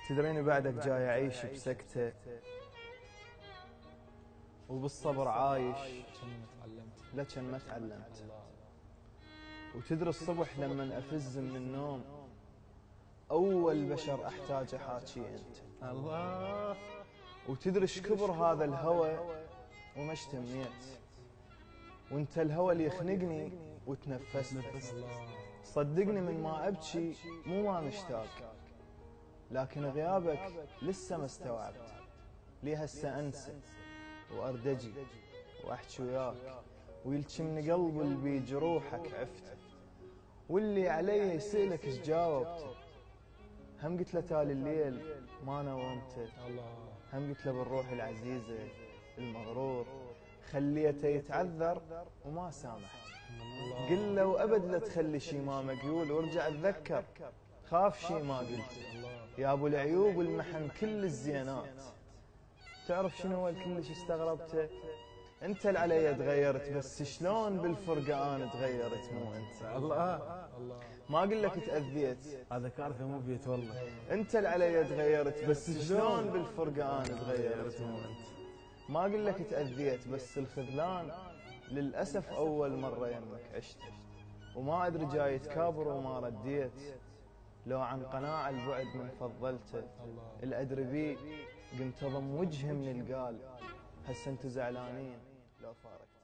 تدريني بعدك جاي أعيش بسكتة وبالصبر عايش لكن ما تعلمت. وتدري الصبح لما أفز من النوم أول بشر أحتاج أحاكي أنت. الله. وتدري ايش كبر هذا الهوى وما اشتميت، وانت الهوى اللي يخنقني وتنفست. صدقني من ما أبكي مو ما مشتاق، لكن غيابك لسه ما استوعبت. لي هسه أنسى وأردجي وأحكي وياك، ويلكمني قلبي اللي بجروحك عفته، واللي علي يسألك ايش جاوبته. هم قلت له تالي الليل ما نومت، هم قلت له بالروح العزيزة المغرور خليته يتعذر وما سامحت. قل له وأبد لا تخلي شي ما مقيول، وارجع اتذكر خاف شي ما قلت. يا ابو العيوب والمحن كل الزينات، تعرف شنو الكلش استغربته؟ انت اللي علي تغيرت، بس شلون بالفرقة انا تغيرت مو انت. الله. ما اقول لك تأذيت، هذا كارثة مو بيت والله. انت اللي علي تغيرت، بس شلون بالفرقة انا تغيرت مو انت. ما اقول لك تأذيت، بس الخذلان للأسف أول مرة يمك عشت، وما أدري جاي تكابر وما رديت. لو عن قناع البعد من فضلته، الأدري بي قمت أضم وجهي من القال. هسه انتو زعلانين لو فارقت.